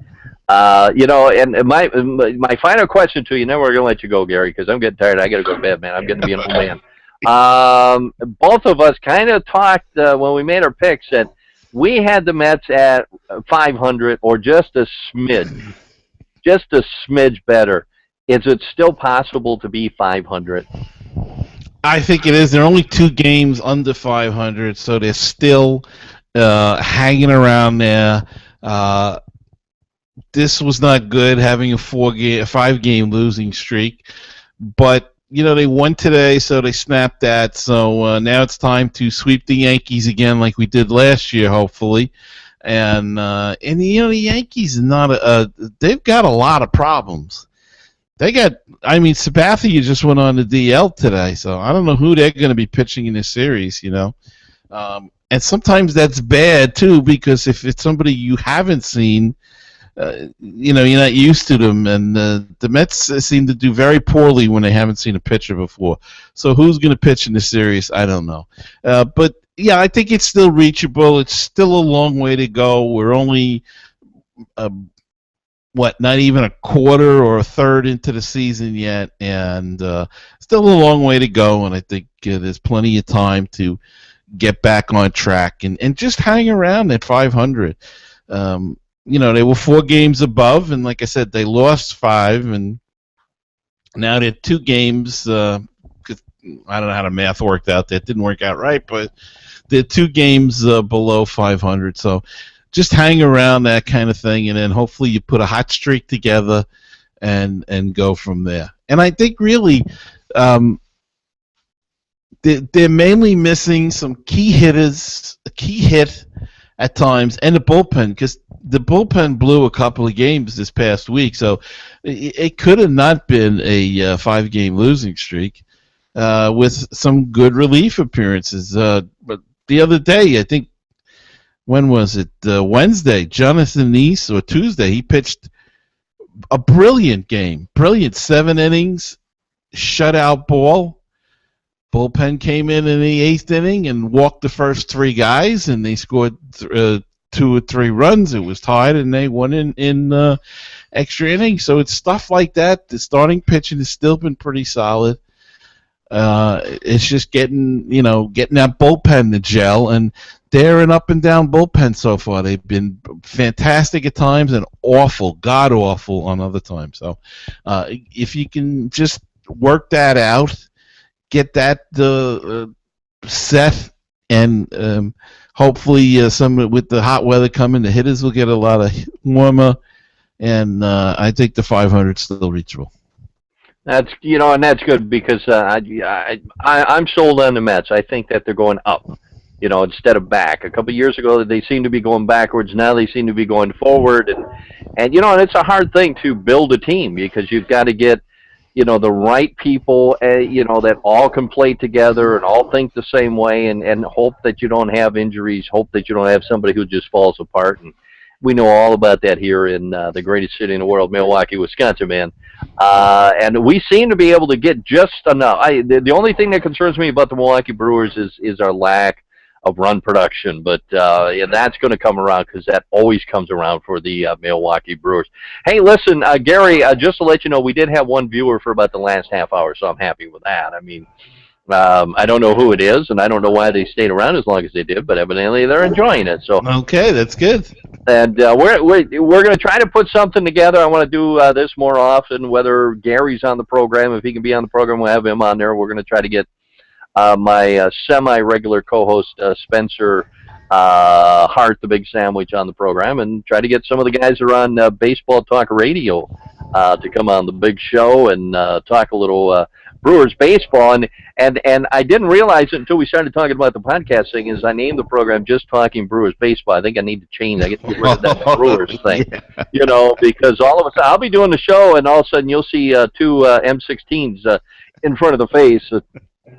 and my final question to you, then we're going to let you go, Gary, because I'm getting tired. I got to go to bed, man. I'm getting to be an old man. Both of us kind of talked when we made our picks that we had the Mets at 500 or just a smidge better. Is it still possible to be 500? I think it is. They're only 2 games under 500, so they're still hanging around there. This was not good, having a 5-game losing streak, but they won today, so they snapped that. So now it's time to sweep the Yankees again, like we did last year, hopefully. And the Yankees are they've got a lot of problems. Sabathia just went on the DL today, so I don't know who they're going to be pitching in this series. And sometimes that's bad too, because if it's somebody you haven't seen. You're not used to them, and the Mets seem to do very poorly when they haven't seen a pitcher before. So who's going to pitch in this series? I don't know. But, yeah, I think it's still reachable. It's still a long way to go. We're only, not even a quarter or a third into the season yet, and still a long way to go, and I think there's plenty of time to get back on track and just hang around at 500. They were 4 games above, and like I said, they lost 5, and now they're 2 games. I don't know how the math worked out. That didn't work out right, but they're 2 games below 500. So just hang around, that kind of thing, and then hopefully you put a hot streak together and go from there. And I think really they're mainly missing some key hitters, a key hit at times, and the bullpen, because the bullpen blew a couple of games this past week, so it could have not been a 5-game losing streak with some good relief appearances. But the other day, I think, when was it? Wednesday, Jonathan Neese, or Tuesday, he pitched a brilliant game. Brilliant 7 innings, shutout ball. Bullpen came in the 8th inning and walked the first 3 guys, and they scored 2 or 3 runs. It was tied, and they won in extra innings. So it's stuff like that. The starting pitching has still been pretty solid. It's just getting that bullpen to gel, and they're an up and down bullpen so far. They've been fantastic at times and awful, god awful on other times. So if you can just work that out, get that set, and hopefully some with the hot weather coming, the hitters will get a lot of warmer, and I think the 500 is still reachable. That's and that's good because I'm sold on the Mets. I think that they're going up, instead of back. A couple of years ago, they seemed to be going backwards. Now they seem to be going forward, and it's a hard thing to build a team because you've got to get the right people, that all can play together and all think the same way, and hope that you don't have injuries, hope that you don't have somebody who just falls apart. And we know all about that here in the greatest city in the world, Milwaukee, Wisconsin, man. And we seem to be able to get just enough. The only thing that concerns me about the Milwaukee Brewers is our lack of run production, but yeah, that's going to come around because that always comes around for the Milwaukee Brewers. Hey, listen, Gary, just to let you know, we did have one viewer for about the last half hour, so I'm happy with that. I mean, I don't know who it is, and I don't know why they stayed around as long as they did, but evidently they're enjoying it. So Okay, that's good. and we're going to try to put something together. I want to do this more often. Whether Gary's on the program, if he can be on the program, we'll have him on there. We're going to try to get my semi-regular co-host Spencer Hart, the Big Sandwich, on the program, and try to get some of the guys who are on Baseball Talk Radio to come on the big show and talk a little Brewers baseball. And I didn't realize it until we started talking about the podcast thing. Is I named the program just Talking Brewers Baseball. I think I need to change. I get to get rid of that Brewers thing, because all of a sudden I'll be doing the show, and all of a sudden you'll see two M16s in front of the face.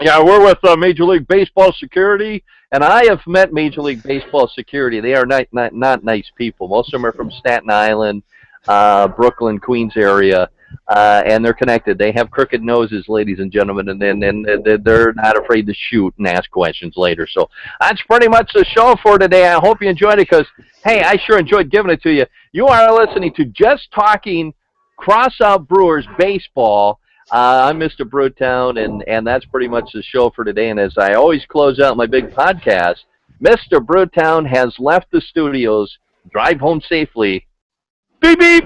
Yeah, we're with Major League Baseball security, and I have met Major League Baseball security. They are not nice people. Most of them are from Staten Island, Brooklyn, Queens area, and they're connected. They have crooked noses, ladies and gentlemen, and they're not afraid to shoot and ask questions later. So that's pretty much the show for today. I hope you enjoyed it because, hey, I sure enjoyed giving it to you. You are listening to Just Talking Crossout Brewers Baseball. I'm Mr. Brewtown, and that's pretty much the show for today. And as I always close out my big podcast, Mr. Brewtown has left the studios. Drive home safely. Beep, beep.